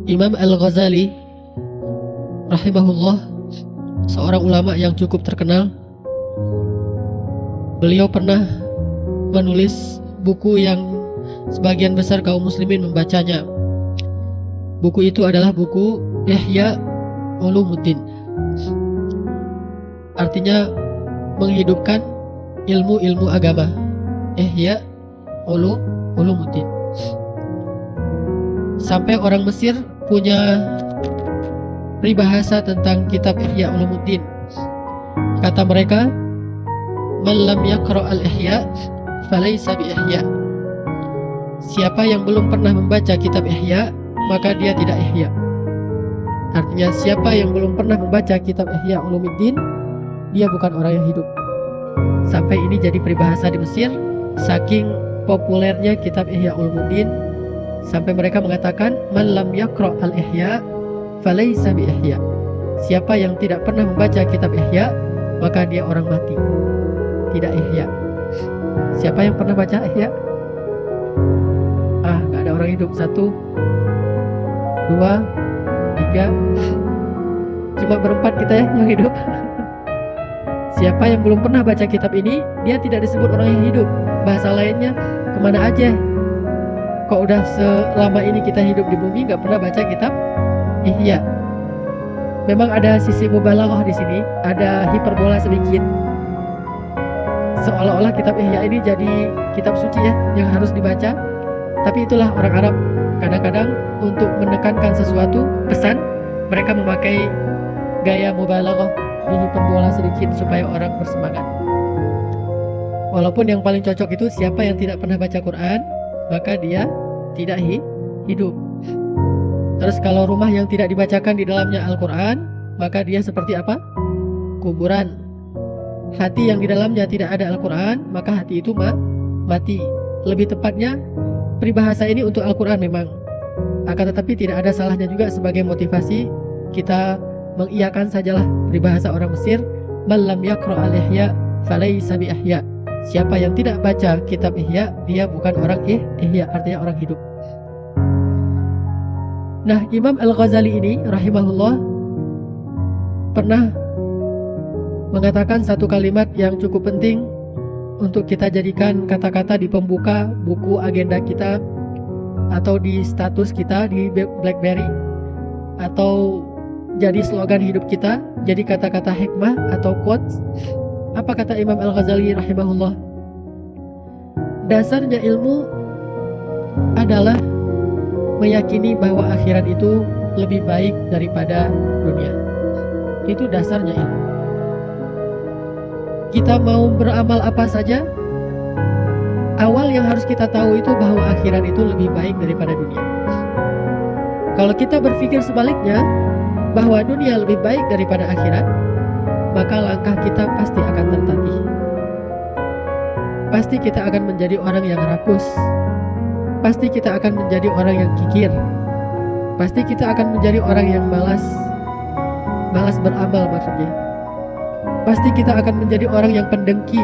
Imam Al-Ghazali rahimahullah, seorang ulama yang cukup terkenal. Beliau pernah menulis buku yang sebagian besar kaum muslimin membacanya. Buku itu adalah buku Ihya Ulumuddin. Artinya menghidupkan ilmu-ilmu agama. Ihya Ulumuddin. Sampai orang Mesir punya peribahasa tentang kitab Ihya Ulumuddin. Kata mereka, "Man lam yaqra' al-Ihya falaysa bi Ihya." Siapa yang belum pernah membaca kitab Ihya, maka dia tidak Ihya. Artinya siapa yang belum pernah membaca kitab Ihya Ulumuddin, dia bukan orang yang hidup. Sampai ini jadi peribahasa di Mesir, saking populernya kitab Ihya Ulumuddin, sampai mereka mengatakan, "Man lam yaqra' al-Ihya falaysa bi Ihya." Siapa yang tidak pernah membaca kitab Ihya, maka dia orang mati, tidak Ihya. Siapa yang pernah baca Ihya? Gak ada orang hidup. 1, 2, 3. Cuma berempat kita ya yang hidup. Siapa yang belum pernah baca kitab ini, dia tidak disebut orang yang hidup. Bahasa lainnya, kemana aja? Kok udah selama ini kita hidup di bumi gak pernah baca kitab Ihya? Memang ada sisi mubalaghah di sini, ada hiperbola sedikit. Seolah-olah kitab Ihya ini jadi kitab suci ya, yang harus dibaca. Tapi itulah orang Arab, kadang-kadang untuk menekankan sesuatu pesan, mereka memakai gaya mubalaghah, di hiperbola sedikit supaya orang bersemangat. Walaupun yang paling cocok itu siapa yang tidak pernah baca Quran, maka dia tidak hidup. Terus kalau rumah yang tidak dibacakan di dalamnya Al-Quran, maka dia seperti apa? Kuburan. Hati yang di dalamnya tidak ada Al-Quran, maka hati itu mati. Lebih tepatnya, peribahasa ini untuk Al-Quran memang. Akan tetapi tidak ada salahnya juga sebagai motivasi kita mengiyakan sajalah peribahasa orang Mesir, "Man lam yaqra' al-Ihya falaysa bi Ihya." Siapa yang tidak baca kitab Ihya, dia bukan orang Ihya, artinya orang hidup. Nah, Imam Al-Ghazali ini rahimahullah pernah mengatakan satu kalimat yang cukup penting untuk kita jadikan kata-kata di pembuka buku agenda kita, atau di status kita di BlackBerry, atau jadi slogan hidup kita, jadi kata-kata hikmah atau quotes. Apa kata Imam Al-Ghazali rahimahullah? Dasarnya ilmu adalah meyakini bahwa akhirat itu lebih baik daripada dunia. Itu dasarnya ilmu. Kita mau beramal apa saja, awal yang harus kita tahu itu bahwa akhirat itu lebih baik daripada dunia. Kalau kita berpikir sebaliknya, bahwa dunia lebih baik daripada akhirat, maka langkah kita pasti akan tertatih. Pasti kita akan menjadi orang yang rakus. Pasti kita akan menjadi orang yang kikir. Pasti kita akan menjadi orang yang malas beramal maksudnya. Pasti kita akan menjadi orang yang pendengki.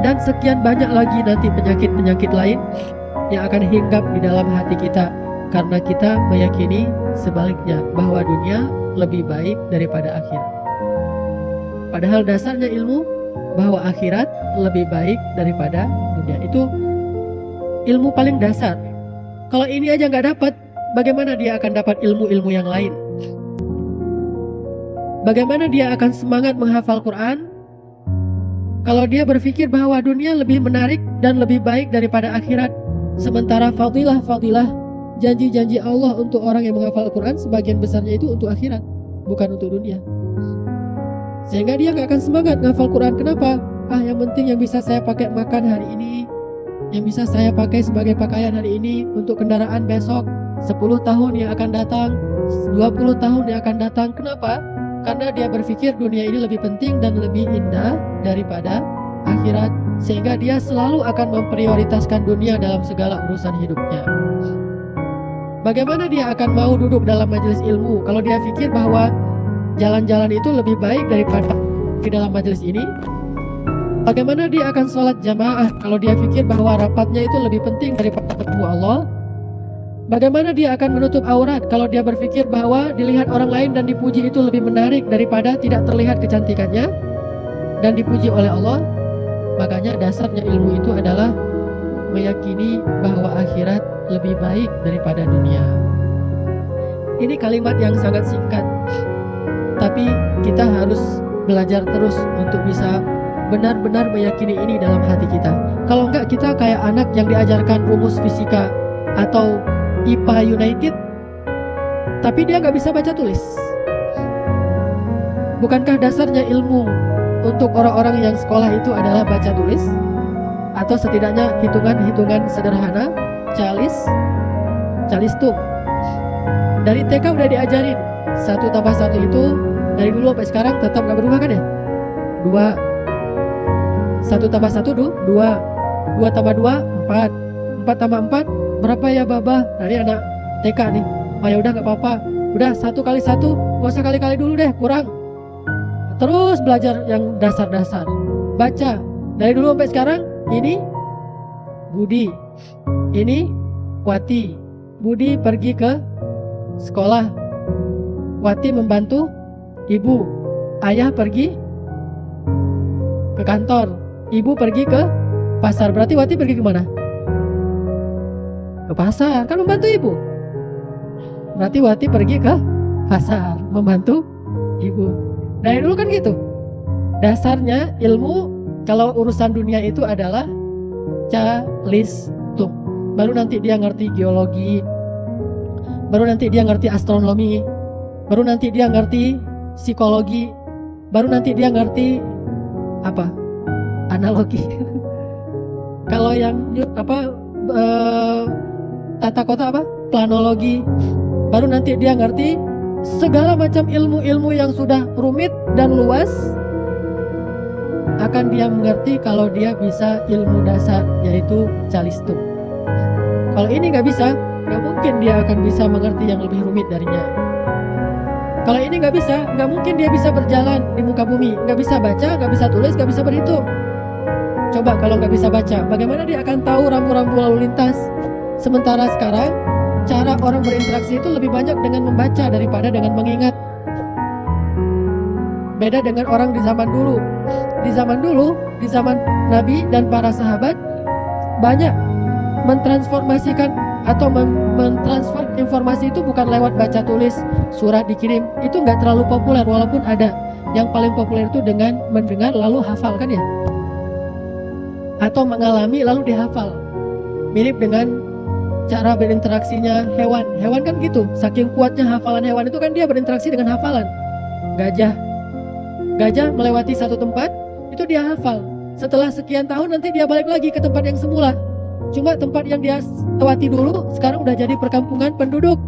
Dan sekian banyak lagi nanti penyakit-penyakit lain yang akan hinggap di dalam hati kita, karena kita meyakini sebaliknya, bahwa dunia lebih baik daripada akhirat. Padahal dasarnya ilmu bahwa akhirat lebih baik daripada dunia. Itu ilmu paling dasar. Kalau ini aja nggak dapat, bagaimana dia akan dapat ilmu-ilmu yang lain? Bagaimana dia akan semangat menghafal Quran kalau dia berpikir bahwa dunia lebih menarik dan lebih baik daripada akhirat? Sementara fadilah-fadilah, janji-janji Allah untuk orang yang menghafal Quran sebagian besarnya itu untuk akhirat, bukan untuk dunia. Sehingga dia gak akan semangat menghafal Quran. Kenapa? Yang penting yang bisa saya pakai makan hari ini, yang bisa saya pakai sebagai pakaian hari ini, untuk kendaraan besok, 10 tahun yang akan datang, 20 tahun yang akan datang. Kenapa? Karena dia berpikir dunia ini lebih penting dan lebih indah daripada akhirat, sehingga dia selalu akan memprioritaskan dunia dalam segala urusan hidupnya. Bagaimana dia akan mau duduk dalam majelis ilmu kalau dia pikir bahwa jalan-jalan itu lebih baik daripada di dalam majelis ini? Bagaimana dia akan sholat jamaah kalau dia pikir bahwa rapatnya itu lebih penting daripada ketemu Allah? Bagaimana dia akan menutup aurat kalau dia berpikir bahwa dilihat orang lain dan dipuji itu lebih menarik daripada tidak terlihat kecantikannya dan dipuji oleh Allah? Makanya dasarnya ilmu itu adalah meyakini bahwa akhirat lebih baik daripada dunia. Ini kalimat yang sangat singkat, tapi kita harus belajar terus untuk bisa benar-benar meyakini ini dalam hati kita. Kalau enggak, kita kayak anak yang diajarkan rumus fisika atau IPA United, tapi dia nggak bisa baca tulis. Bukankah dasarnya ilmu untuk orang-orang yang sekolah itu adalah baca tulis? Atau setidaknya hitungan-hitungan sederhana, calistung. Dari TK udah diajarin 1 tambah 1 itu dari dulu sampai sekarang tetap nggak berubah kan ya? 2. 1 tambah 1 2. 2 tambah 2 4. 4 tambah 4 berapa ya Baba? Dari anak TK nih. Oh ya udah nggak apa-apa. Udah 1 kali 1, nggak usah kali-kali dulu deh, kurang. Terus belajar yang dasar-dasar. Baca dari dulu sampai sekarang. Ini Budi, ini Wati. Budi pergi ke sekolah, Wati membantu ibu. Ayah pergi ke kantor, ibu pergi ke pasar. Berarti Wati pergi kemana? Ke pasar, kan membantu ibu. Berarti Wati pergi ke pasar, membantu ibu. Dari dulu kan gitu. Dasarnya ilmu kalau urusan dunia itu adalah calistung. Baru nanti dia ngerti geologi, baru nanti dia ngerti astronomi, baru nanti dia ngerti psikologi, baru nanti dia ngerti apa? Analogi. Kalau yang tata kota apa? Planologi. Baru nanti dia ngerti segala macam ilmu-ilmu yang sudah rumit dan luas. Akan dia mengerti kalau dia bisa ilmu dasar, yaitu calistung. Kalau ini nggak bisa, nggak mungkin dia akan bisa mengerti yang lebih rumit darinya. Kalau ini nggak bisa, nggak mungkin dia bisa berjalan di muka bumi. Nggak bisa baca, nggak bisa tulis, nggak bisa berhitung. Coba kalau nggak bisa baca, bagaimana dia akan tahu rambu-rambu lalu lintas? Sementara sekarang, cara orang berinteraksi itu lebih banyak dengan membaca daripada dengan mengingat. Beda dengan orang di zaman dulu. Di zaman Nabi dan para sahabat banyak mentransformasikan atau mentransfer informasi itu bukan lewat baca tulis, surat dikirim. Itu nggak terlalu populer, walaupun ada. Yang paling populer itu dengan mendengar lalu hafal kan ya? Atau mengalami lalu dihafal. Mirip dengan cara berinteraksinya hewan. Hewan kan gitu, saking kuatnya hafalan hewan itu kan dia berinteraksi dengan hafalan. Gajah melewati satu tempat, itu dia hafal. Setelah sekian tahun nanti dia balik lagi ke tempat yang semula. Cuma tempat yang dia lewati dulu sekarang udah jadi perkampungan penduduk.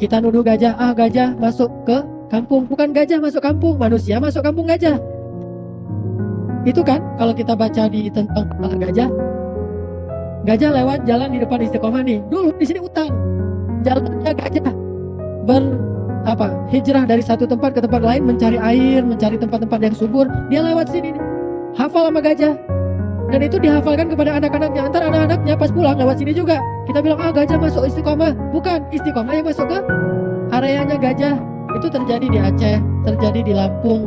Kita nuduh gajah, gajah masuk ke kampung. Bukan gajah masuk kampung, manusia masuk kampung gajah. Itu kan kalau kita baca di tentang kepala gajah. Gajah lewat jalan di depan Istiqomah nih. Dulu di sini hutan. Jalannya gajah hijrah dari satu tempat ke tempat lain, mencari air, mencari tempat-tempat yang subur. Dia lewat sini nih. Hafal sama gajah. Dan itu dihafalkan kepada anak-anaknya. Antar anak-anaknya pas pulang lewat sini juga. Kita bilang, gajah masuk Istiqomah. Bukan, Istiqomah yang masuk ke areanya gajah. Itu terjadi di Aceh, terjadi di Lampung,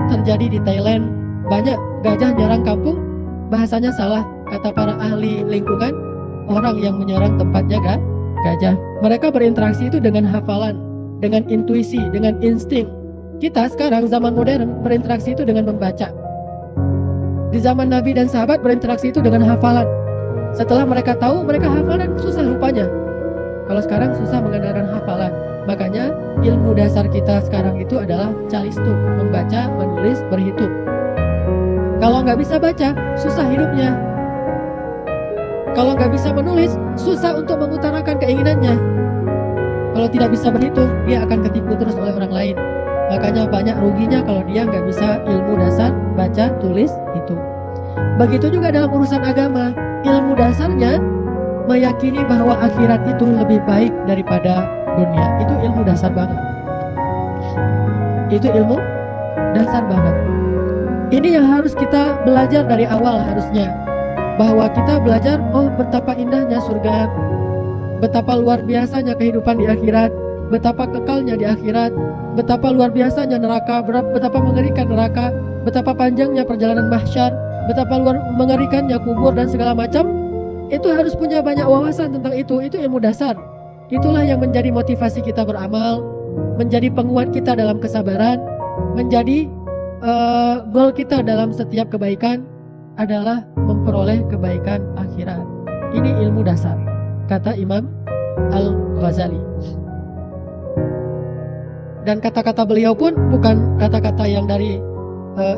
terjadi di Thailand. Banyak gajah nyerang kampung, bahasanya salah. Kata para ahli lingkungan, orang yang menyerang tempatnya gajah. Mereka berinteraksi itu dengan hafalan, dengan intuisi, dengan insting. Kita sekarang zaman modern berinteraksi itu dengan membaca. Di zaman Nabi dan sahabat berinteraksi itu dengan hafalan. Setelah mereka tahu, mereka hafalan, susah rupanya. Kalau sekarang susah mengandalkan hafalan. Makanya ilmu dasar kita sekarang itu adalah calistung, membaca, menulis, berhitung. Kalau nggak bisa baca, susah hidupnya. Kalau nggak bisa menulis, susah untuk mengutarakan keinginannya. Kalau tidak bisa berhitung, dia akan ketipu terus oleh orang lain. Makanya banyak ruginya kalau dia nggak bisa ilmu dasar, baca, tulis, hitung. Begitu juga dalam urusan agama. Ilmu dasarnya meyakini bahwa akhirat itu lebih baik daripada dunia. Itu ilmu dasar banget. Itu ilmu dasar banget. Ini yang harus kita belajar dari awal harusnya. Bahwa kita belajar, betapa indahnya surga, betapa luar biasanya kehidupan di akhirat, betapa kekalnya di akhirat, betapa luar biasanya neraka, betapa mengerikan neraka, betapa panjangnya perjalanan mahsyar, betapa luar mengerikannya kubur dan segala macam. Itu harus punya banyak wawasan tentang itu ilmu dasar. Itulah yang menjadi motivasi kita beramal, menjadi penguat kita dalam kesabaran, menjadi goal kita dalam setiap kebaikan adalah memperoleh kebaikan akhirat. Ini ilmu dasar, kata Imam Al-Ghazali. Dan kata-kata beliau pun bukan kata-kata yang dari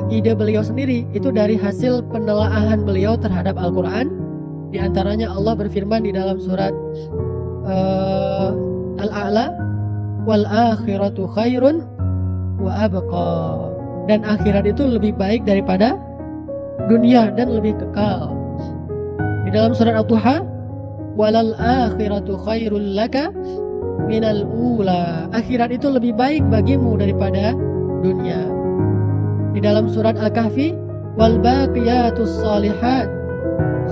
ide beliau sendiri, itu dari hasil penelaahan beliau terhadap Al-Quran. Di antaranya Allah berfirman di dalam surat Al-A'la, wal akhiratu khairun wa abqa. Dan akhirat itu lebih baik daripada dunia dan lebih kekal. Di dalam surat Al-Duha, walal akhiratu khairul laka minal ula. Akhirat itu lebih baik bagimu daripada dunia. Di dalam surat Al-Kahfi, wal baqiyatus salihat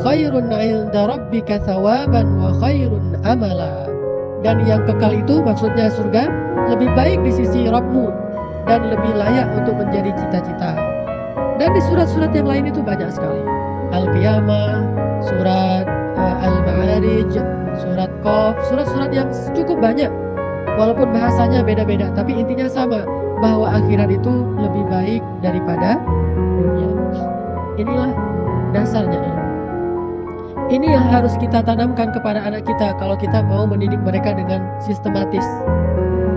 khairun 'inda rabbika thawaban wa khairun amala. Dan yang kekal itu maksudnya surga lebih baik di sisi Rabbmu dan lebih layak untuk menjadi cita-cita. Dan di surat-surat yang lain itu banyak sekali. Al-Qiyamah, surat Al-Ma'arij, surat Qaf, surat-surat yang cukup banyak. Walaupun bahasanya beda-beda, tapi intinya sama, bahwa akhirat itu lebih baik daripada dunia. Inilah dasarnya. Ini yang harus kita tanamkan kepada anak kita kalau kita mau mendidik mereka dengan sistematis.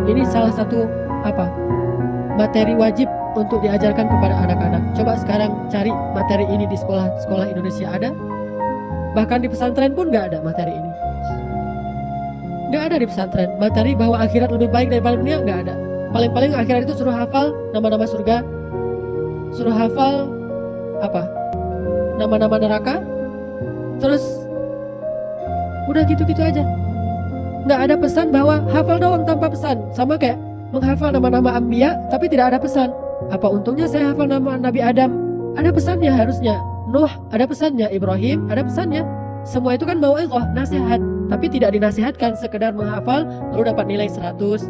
Ini salah satu materi wajib untuk diajarkan kepada anak-anak. Coba sekarang cari materi ini di sekolah Indonesia ada. Bahkan di pesantren pun nggak ada materi ini. Nggak ada di pesantren materi bahwa akhirat lebih baik daripada dunia, nggak ada. Paling-paling akhirat itu suruh hafal nama-nama surga, suruh hafal nama-nama neraka, terus udah gitu-gitu aja. Nggak ada pesan bahwa hafal doang tanpa pesan. Sama kayak menghafal nama-nama anbiya tapi tidak ada pesan. Apa untungnya saya hafal nama Nabi Adam? Ada pesannya harusnya. Nuh ada pesannya, Ibrahim ada pesannya. Semua itu kan mau'izah, nasihat. Tapi tidak dinasihatkan sekedar menghafal lalu dapat nilai 100.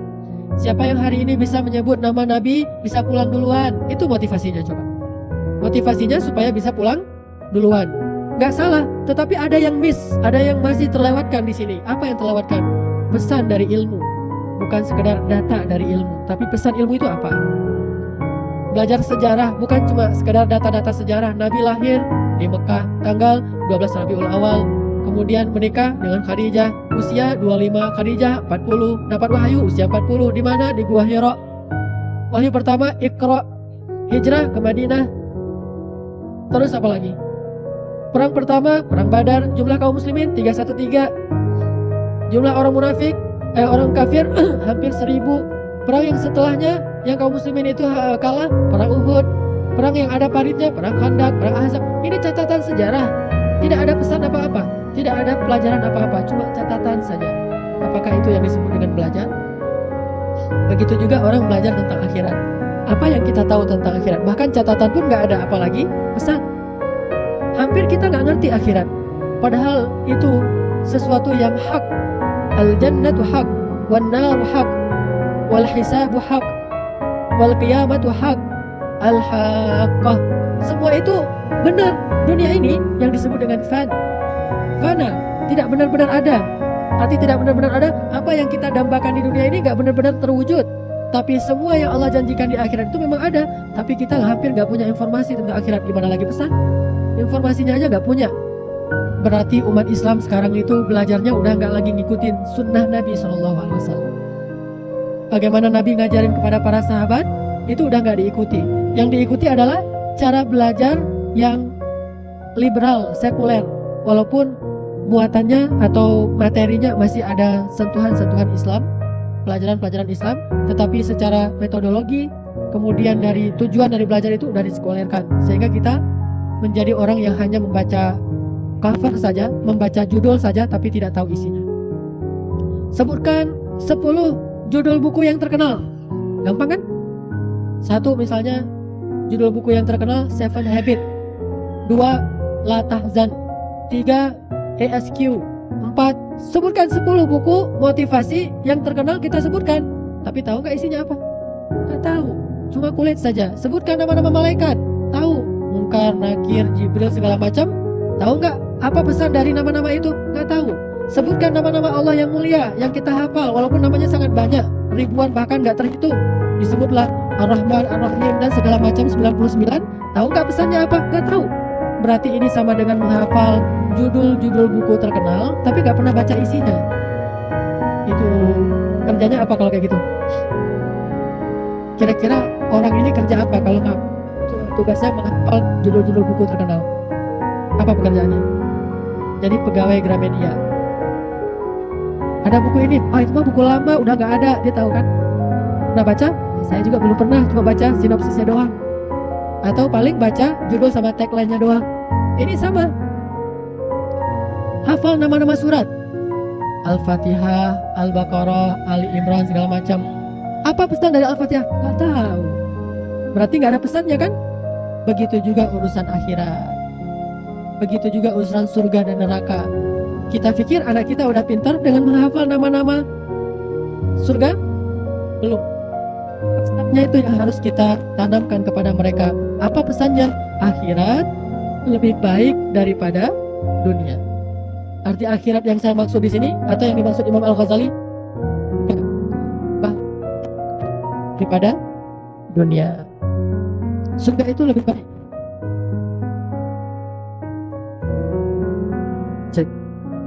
Siapa yang hari ini bisa menyebut nama Nabi bisa pulang duluan. Itu motivasinya coba. Motivasinya supaya bisa pulang duluan. Nggak salah, tetapi ada yang miss, ada yang masih terlewatkan di sini. Apa yang terlewatkan? Pesan dari ilmu. Bukan sekedar data dari ilmu, tapi pesan ilmu itu apa? Belajar sejarah bukan cuma sekedar data-data sejarah. Nabi lahir di Mekah tanggal 12 Rabiul Awal, kemudian menikah dengan Khadijah usia 25, Khadijah 40, dapat wahyu usia 40. Di mana? Di Gua Hira. Wahyu pertama Iqra, hijrah ke Madinah. Terus apa lagi? Perang pertama, perang Badar, jumlah kaum muslimin 313. Jumlah orang munafik, orang kafir hampir 1000. Perang yang setelahnya yang kaum muslimin itu kalah, perang Uhud. Perang yang ada paritnya, perang Khandaq, perang Ahzab. Ini catatan sejarah. Tidak ada pesan apa-apa, tidak ada pelajaran apa-apa, cuma catatan saja. Apakah itu yang disebut dengan belajar? Begitu juga orang belajar tentang akhirat. Apa yang kita tahu tentang akhirat? Bahkan catatan pun nggak ada, apalagi pesan. Hampir kita nggak ngerti akhirat. Padahal itu sesuatu yang hak. Al-jannatu hak, wan naru hak, wal hisabu hak, wal qiyamatu hak, al-haqqah. Semua itu benar. Dunia ini yang disebut dengan fana, tidak benar-benar ada. Arti tidak benar-benar ada, apa yang kita dambakan di dunia ini gak benar-benar terwujud. Tapi semua yang Allah janjikan di akhirat itu memang ada. Tapi kita hampir gak punya informasi tentang akhirat. Gimana lagi pesan? Informasinya aja gak punya. Berarti umat Islam sekarang itu belajarnya udah gak lagi ngikutin sunnah Nabi SAW. Bagaimana Nabi ngajarin kepada para sahabat, itu udah gak diikuti. Yang diikuti adalah cara belajar yang liberal, sekuler. Walaupun muatannya atau materinya masih ada sentuhan-sentuhan Islam, pelajaran-pelajaran Islam, tetapi secara metodologi, kemudian dari tujuan dari belajar itu udah disekulerkan. Sehingga kita menjadi orang yang hanya membaca cover saja, membaca judul saja, tapi tidak tahu isinya. Sebutkan 10 judul buku yang terkenal. Gampang kan? 1 misalnya, judul buku yang terkenal 7 Habits. 2 La Tahzan. 3 ASQ. 4. Sebutkan 10 buku motivasi yang terkenal kita sebutkan. Tapi tahu gak isinya apa? Gak tahu, cuma kulit saja. Sebutkan nama-nama malaikat. Tahu, Munkar, Nakir, Jibril, segala macam. Tahu gak apa pesan dari nama-nama itu? Gak tahu. Sebutkan nama-nama Allah yang mulia, yang kita hafal, walaupun namanya sangat banyak, ribuan bahkan gak terhitung. Disebutlah Ar-Rahman, Ar-Rahim, dan segala macam 99. Tahu gak pesannya apa? Gak tahu. Berarti ini sama dengan menghafal judul-judul buku terkenal, tapi gak pernah baca isinya. Itu kerjanya apa kalau kayak gitu? Kira-kira orang ini kerja apa kalau nggak tugasnya menghafal judul-judul buku terkenal? Apa pekerjaannya? Jadi pegawai Gramedia. Ada buku ini, itu mah buku lama, udah nggak ada, dia tahu kan? Pernah baca? Saya juga belum pernah, cuma baca sinopsisnya doang. Atau paling baca judul sama tagline-nya doang. Ini sama. Hafal nama-nama surat, Al-Fatihah, Al-Baqarah, Ali Imran, segala macam. Apa pesan dari Al-Fatihah? Gak tahu. Berarti gak ada pesannya kan? Begitu juga urusan akhirat. Begitu juga urusan surga dan neraka. Kita pikir anak kita udah pintar dengan menghafal nama-nama surga? Belum. Pesannya itu yang harus kita tanamkan kepada mereka. Apa pesannya? Akhirat lebih baik daripada dunia. Arti akhirat yang saya maksud di sini atau yang dimaksud Imam Al-Ghazali daripada dunia. Surga itu lebih baik.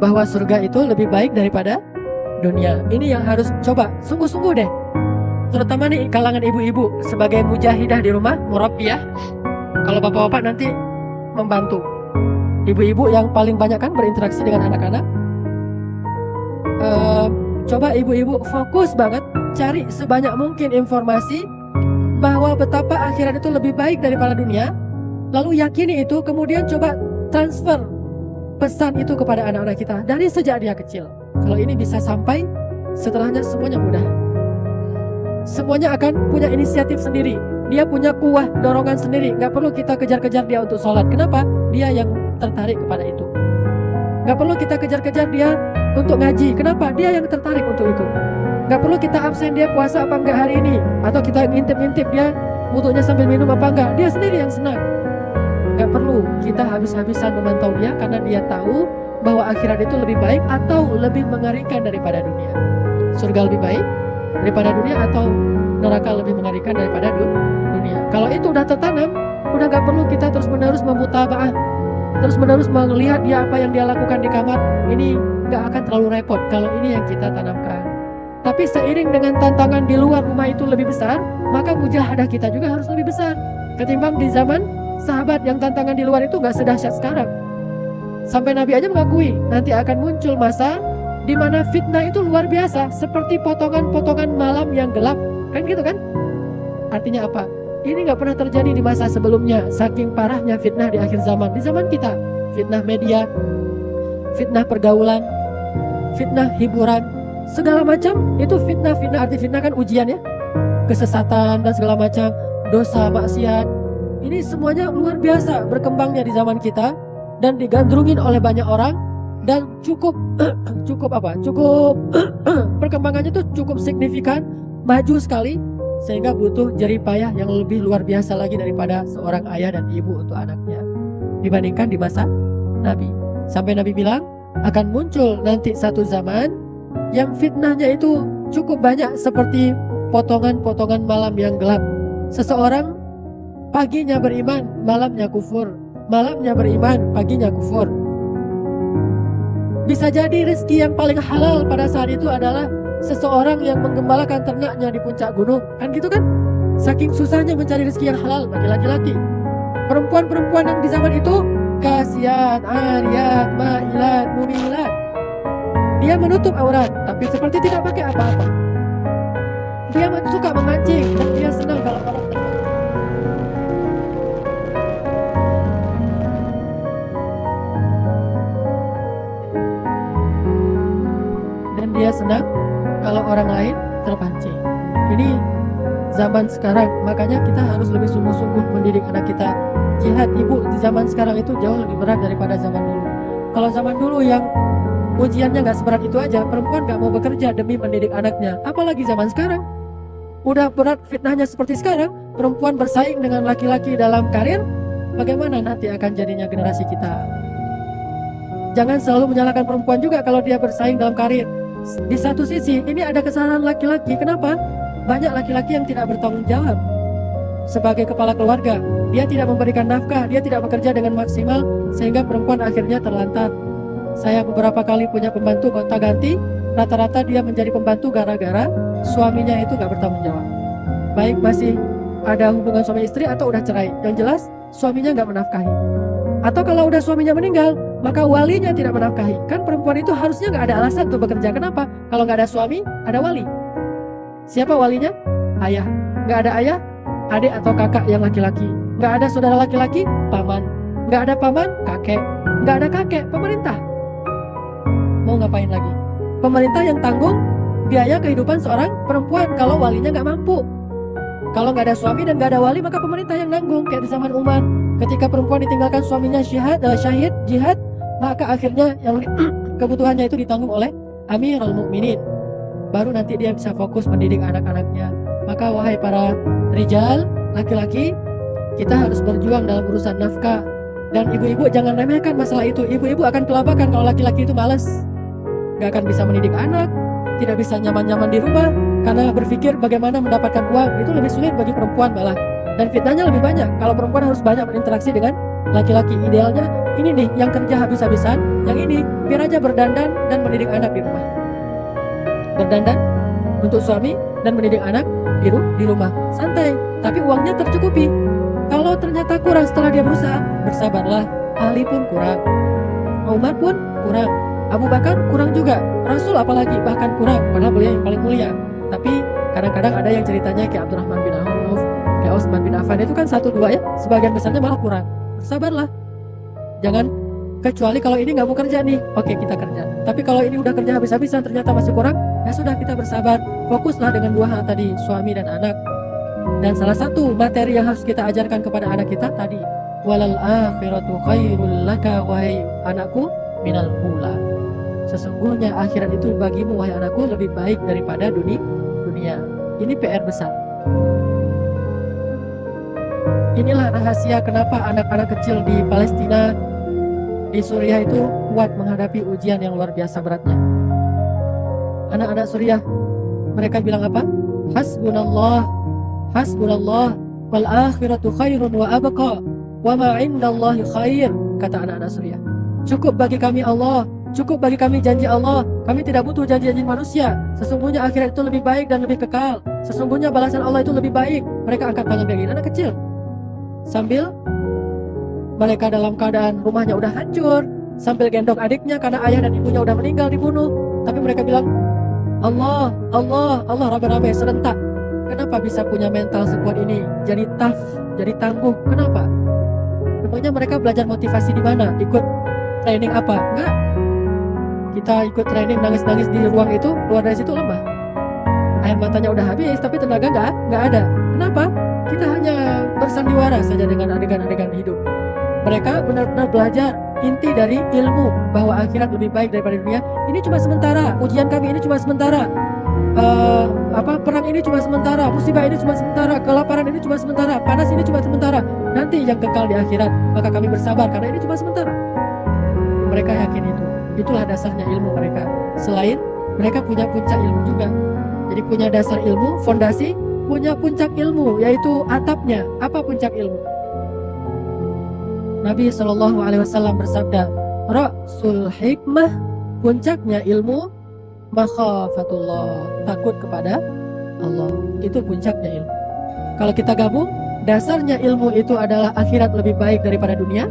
Bahwa surga itu lebih baik daripada dunia. Ini yang harus coba sungguh-sungguh deh. Terutama nih kalangan ibu-ibu sebagai mujahidah di rumah, murabbiyah. Kalau bapak-bapak nanti membantu. Ibu-ibu yang paling banyak kan berinteraksi dengan anak-anak. Coba ibu-ibu fokus banget cari sebanyak mungkin informasi bahwa betapa akhirat itu lebih baik daripada dunia. Lalu yakini itu, kemudian coba transfer pesan itu kepada anak-anak kita dari sejak dia kecil. Kalau ini bisa sampai, setelahnya semuanya mudah. Semuanya akan punya inisiatif sendiri. Dia punya kuah dorongan sendiri. Gak perlu kita kejar-kejar dia untuk sholat. Kenapa? Dia yang tertarik kepada itu. Gak perlu kita kejar-kejar dia untuk ngaji. Kenapa? Dia yang tertarik untuk itu. Gak perlu kita absen dia puasa apa enggak hari ini, atau kita ngintip-ngintip dia wudunya sambil minum apa enggak. Dia sendiri yang senang. Gak perlu kita habis-habisan memantau dia, karena dia tahu bahwa akhirat itu lebih baik atau lebih mengerikan daripada dunia. Surga lebih baik daripada dunia atau neraka lebih mengerikan daripada dunia. Kalau itu udah tertanam, udah gak perlu kita terus-menerus memutabaah, terus-menerus melihat dia apa yang dia lakukan di kamar. Ini gak akan terlalu repot kalau ini yang kita tanamkan. Tapi seiring dengan tantangan di luar rumah itu lebih besar, maka mujahadah kita juga harus lebih besar ketimbang di zaman sahabat yang tantangan di luar itu gak sedahsyat sekarang. Sampai Nabi aja mengakui nanti akan muncul masa di mana fitnah itu luar biasa, seperti potongan-potongan malam yang gelap, kan gitu kan? Artinya apa? Ini gak pernah terjadi di masa sebelumnya, saking parahnya fitnah di akhir zaman. Di zaman kita, fitnah media, fitnah pergaulan, fitnah hiburan, segala macam itu fitnah. Arti fitnah kan ujian ya, kesesatan dan segala macam, dosa, maksiat. Ini semuanya luar biasa berkembangnya di zaman kita dan digandrungin oleh banyak orang. Dan cukup perkembangannya itu cukup signifikan, maju sekali, sehingga butuh jerih payah yang lebih luar biasa lagi daripada seorang ayah dan ibu untuk anaknya dibandingkan di masa Nabi. Sampai Nabi bilang akan muncul nanti satu zaman yang fitnahnya itu cukup banyak seperti potongan-potongan malam yang gelap. Seseorang paginya beriman, malamnya kufur, malamnya beriman, paginya kufur. Bisa jadi rezeki yang paling halal pada saat itu adalah seseorang yang menggembalakan ternaknya di puncak gunung. Kan gitu kan? Saking susahnya mencari rezeki yang halal bagi laki-laki. Perempuan-perempuan yang di zaman itu kasiyat, ariyat, ma'ilat, mumilat. Dia menutup aurat, tapi seperti tidak pakai apa-apa. Dia suka memancing dan dia senang kalau orang dia senang kalau orang lain terpancing. Ini zaman sekarang, makanya kita harus lebih sungguh-sungguh mendidik anak kita. Jihad ibu di zaman sekarang itu jauh lebih berat daripada zaman dulu. Kalau zaman dulu yang ujiannya nggak seberat itu aja, perempuan nggak mau bekerja demi mendidik anaknya. Apalagi zaman sekarang, udah berat fitnahnya seperti sekarang, perempuan bersaing dengan laki-laki dalam karir, bagaimana nanti akan jadinya generasi kita? Jangan selalu menyalahkan perempuan juga kalau dia bersaing dalam karir. Di satu sisi, ini ada kesalahan laki-laki. Kenapa? Banyak laki-laki yang tidak bertanggung jawab sebagai kepala keluarga. Dia tidak memberikan nafkah, dia tidak bekerja dengan maksimal, sehingga perempuan akhirnya terlantar. Saya beberapa kali punya pembantu gonta-ganti, rata-rata dia menjadi pembantu gara-gara suaminya itu gak bertanggung jawab. Baik masih ada hubungan suami istri atau udah cerai, yang jelas suaminya gak menafkahi. Atau kalau udah suaminya meninggal, maka walinya tidak menafkahi. Kan perempuan itu harusnya gak ada alasan untuk bekerja. Kenapa? Kalau gak ada suami, ada wali. Siapa walinya? Ayah. Gak ada ayah, adik atau kakak yang laki-laki. Gak ada saudara laki-laki, paman. Gak ada paman, kakek. Gak ada kakek, pemerintah. Mau ngapain lagi? Pemerintah yang tanggung biaya kehidupan seorang perempuan kalau walinya gak mampu. Kalau gak ada suami dan gak ada wali, maka pemerintah yang nanggung. Kayak di zaman Umar, ketika perempuan ditinggalkan suaminya syahid, jihad, maka akhirnya yang kebutuhannya itu ditanggung oleh Amirul Mukminin. Baru nanti dia bisa fokus mendidik anak-anaknya. Maka wahai para rijal, laki-laki, kita harus berjuang dalam urusan nafkah. Dan ibu-ibu jangan remehkan masalah itu. Ibu-ibu akan kelabakan kalau laki-laki itu malas, gak akan bisa mendidik anak, tidak bisa nyaman-nyaman di rumah, karena berpikir bagaimana mendapatkan uang. Itu lebih sulit bagi perempuan malah. Dan fitnahnya lebih banyak. Kalau perempuan harus banyak berinteraksi dengan laki-laki. Idealnya ini nih yang kerja habis-habisan, yang ini biar aja berdandan dan mendidik anak di rumah. Berdandan untuk suami dan mendidik anak di rumah. Santai, tapi uangnya tercukupi. Kalau ternyata kurang setelah dia berusaha, bersabarlah. Ali pun kurang, Umar pun kurang, Abu Bakar kurang juga, Rasul apalagi bahkan kurang, padahal beliau yang paling mulia. Tapi kadang-kadang ada yang ceritanya kayak Abdurrahman bin Auf, kayak Utsman bin Affan, itu kan 1-2 ya, sebagian besarnya malah kurang. Bersabarlah. Jangan, kecuali kalau ini nggak mau kerja nih, oke kita kerja. Tapi kalau ini udah kerja habis-habisan ternyata masih kurang, ya sudah kita bersabar. Fokuslah dengan 2 hal tadi, suami dan anak. Dan salah satu materi yang harus kita ajarkan kepada anak kita tadi, walal akhiratu khairul laka wahai anakku minal ula. Sesungguhnya akhirat itu bagimu wahai anakku lebih baik daripada dunia. Ini PR besar. Inilah rahasia kenapa anak-anak kecil di Palestina, di Suriah itu kuat menghadapi ujian yang luar biasa beratnya. Anak-anak Suriah, mereka bilang apa? Hasbunallah wal akhiratu khairun wa abqa wa ma indallahi khair, kata anak-anak Suriah. Cukup bagi kami Allah, cukup bagi kami janji Allah. Kami tidak butuh janji-janji manusia. Sesungguhnya akhirat itu lebih baik dan lebih kekal. Sesungguhnya balasan Allah itu lebih baik. Mereka angkat tangan kayak gini, anak kecil, sambil mereka dalam keadaan rumahnya udah hancur, sambil gendong adiknya karena ayah dan ibunya udah meninggal dibunuh. Tapi mereka bilang Allah, Allah, Allah, rame-rame serentak. Kenapa bisa punya mental sekuat ini? Jadi tough, jadi tangguh. Kenapa? Memangnya mereka belajar motivasi di mana? Ikut training apa? Enggak. Kita ikut training nangis-nangis di ruang itu, keluar dari situ lemah. Air matanya udah habis, tapi tenaga nggak ada. Kenapa? Kita hanya bersandiwara saja dengan adegan-adegan hidup. Mereka benar-benar belajar inti dari ilmu bahwa akhirat lebih baik daripada dunia. Ini cuma sementara, ujian kami ini cuma sementara. Perang ini cuma sementara, musibah ini cuma sementara, kelaparan ini cuma sementara, panas ini cuma sementara. Nanti yang kekal di akhirat, maka kami bersabar karena ini cuma sementara. Mereka yakin itu. Itulah dasarnya ilmu mereka. Selain mereka punya puncak ilmu juga. Jadi punya dasar ilmu, fondasi, punya puncak ilmu, yaitu atapnya. Apa puncak ilmu? Nabi SAW bersabda, Ra'sul hikmah, puncaknya ilmu, makhafatullah, takut kepada Allah. Itu puncaknya ilmu. Kalau kita gabung, dasarnya ilmu itu adalah akhirat lebih baik daripada dunia.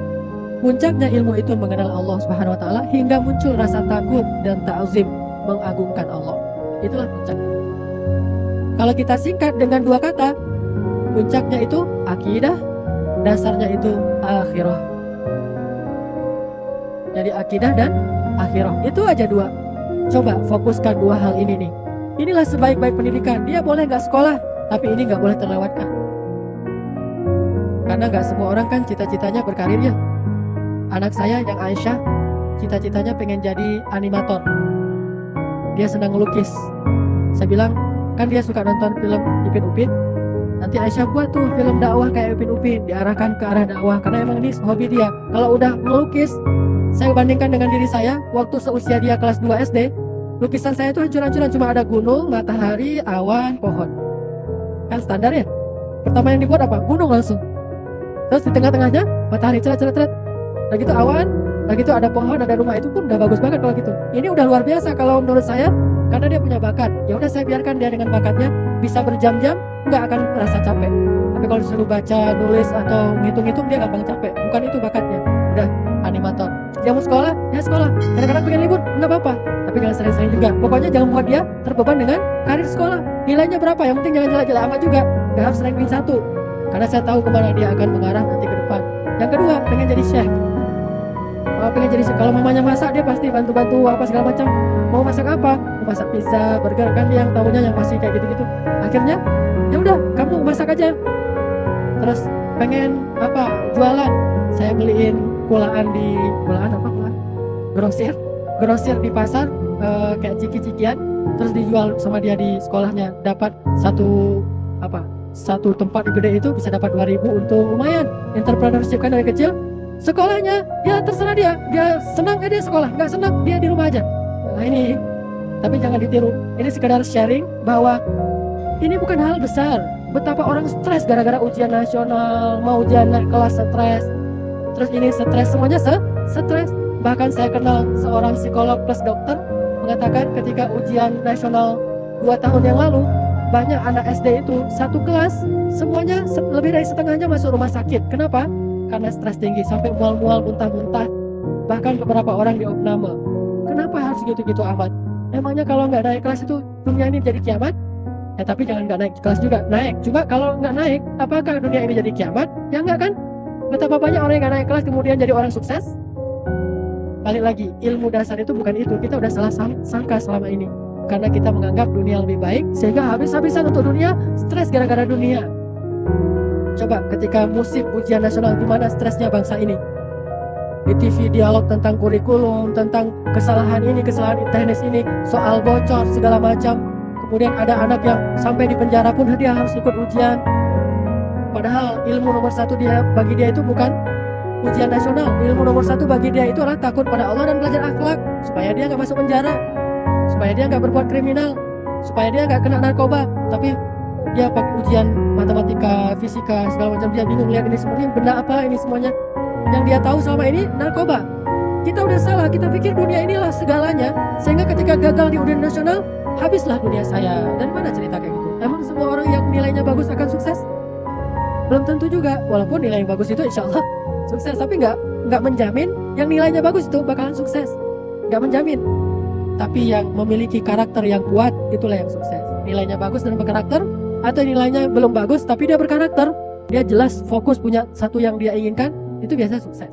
Puncaknya ilmu itu mengenal Allah Subhanahu wa taala hingga muncul rasa takut dan ta'zim, mengagungkan Allah. Itulah puncaknya. Kalau kita singkat dengan 2 kata, puncaknya itu akidah, dasarnya itu akhirah. Jadi akidah dan akhirah, itu aja 2. Coba fokuskan 2 hal ini nih. Inilah sebaik-baik pendidikan. Dia boleh gak sekolah, tapi ini gak boleh terlewatkan. Karena gak semua orang kan cita-citanya berkarir ya. Anak saya yang Aisyah, cita-citanya pengen jadi animator. Dia senang ngelukis. Saya bilang, kan dia suka nonton film Ipin Upin. Nanti Aisyah buat tuh film dakwah kayak Ipin Upin, diarahkan ke arah dakwah, karena emang ini hobi dia. Kalau udah ngelukis, saya bandingkan dengan diri saya waktu seusia dia kelas 2 SD. Lukisan saya itu hancur-hancuran, cuma ada gunung, matahari, awan, pohon. Kan standar ya. Pertama yang dibuat apa? Gunung langsung. Terus di tengah-tengahnya matahari ceret-ceret. Nah gitu awan, nah gitu ada pohon, ada rumah, itu pun udah bagus banget kalau gitu. Ini udah luar biasa kalau menurut saya, karena dia punya bakat. Ya udah saya biarkan dia dengan bakatnya bisa berjam-jam, nggak akan merasa capek. Tapi kalau disuruh baca, nulis atau ngitung-ngitung, dia gampang capek. Bukan itu bakatnya. Udah animator. Dia mau sekolah, ya sekolah. Kadang-kadang pengen libur, nggak apa-apa. Tapi jangan sering-sering juga. Pokoknya jangan buat dia terbeban dengan karir sekolah. Nilainya berapa? Yang penting jangan jelek-jelek amat juga. Nggak harus ranking 1. Karena saya tahu kemana dia akan mengarah nanti ke depan. Yang kedua, pengen jadi chef. Pengen jadi chef. Kalau mamanya masak, dia pasti bantu-bantu apa segala macam. Mau masak apa? Mau masak pizza, burger, kan dia yang tahunya yang masih kayak gitu-gitu. Akhirnya, ya udah, kamu masak aja. Terus pengen apa? Jualan. Saya beliin kulaan grosir di pasar, kayak ciki-cikian, terus dijual sama dia di sekolahnya. Dapat satu tempat gede itu bisa dapat 2.000, untung lumayan. Entrepreneurship kan dari kecil. Sekolahnya ya terserah dia senang dia sekolah, nggak senang dia di rumah aja. Nah ini, tapi jangan ditiru. Ini sekedar sharing bahwa ini bukan hal besar. Betapa orang stres gara-gara ujian nasional, mau ujian naik kelas stres. Terus ini stres, semuanya stres. Bahkan saya kenal seorang psikolog plus dokter mengatakan ketika ujian nasional 2 tahun yang lalu, banyak anak SD itu satu kelas, semuanya lebih dari setengahnya masuk rumah sakit. Kenapa? Karena stres tinggi, sampai mual-mual, muntah-muntah. Bahkan beberapa orang di opname. Kenapa harus gitu-gitu amat? Emangnya kalau nggak naik kelas itu dunia ini jadi kiamat? Ya tapi jangan nggak naik kelas juga, naik. Cuma kalau nggak naik, apakah dunia ini jadi kiamat? Ya nggak kan? Betapa banyak orang yang nggak naik kelas kemudian jadi orang sukses? Balik lagi, ilmu dasar itu bukan itu. Kita udah salah sangka selama ini. Karena kita menganggap dunia lebih baik, sehingga habis-habisan untuk dunia, stres gara-gara dunia. Coba ketika musim ujian nasional, gimana stresnya bangsa ini? Di TV dialog tentang kurikulum, tentang kesalahan ini, kesalahan teknis ini, soal bocor, segala macam. Kemudian ada anak yang sampai di penjara pun dia harus ikut ujian. Padahal ilmu nomor 1 bagi dia itu bukan ujian nasional. Ilmu nomor 1 bagi dia itu adalah takut pada Allah dan belajar akhlak, supaya dia nggak masuk penjara, supaya dia nggak berbuat kriminal, supaya dia nggak kena narkoba. Tapi dia pakai ujian matematika, fisika, segala macam, dia bingung lihat ini semuanya benda apa, ini semuanya yang dia tahu selama ini narkoba. Kita udah salah, kita pikir dunia inilah segalanya, sehingga ketika gagal di ujian nasional, habislah dunia saya. Dan mana cerita kayak gitu? Emang semua orang yang nilainya bagus akan sukses? Belum tentu juga. Walaupun nilai yang bagus itu insya Allah sukses, tapi nggak menjamin yang nilainya bagus itu bakalan sukses. Nggak menjamin. Tapi yang memiliki karakter yang kuat, itulah yang sukses. Nilainya bagus dan berkarakter, atau nilainya belum bagus tapi dia berkarakter, dia jelas fokus punya satu yang dia inginkan, itu biasa sukses.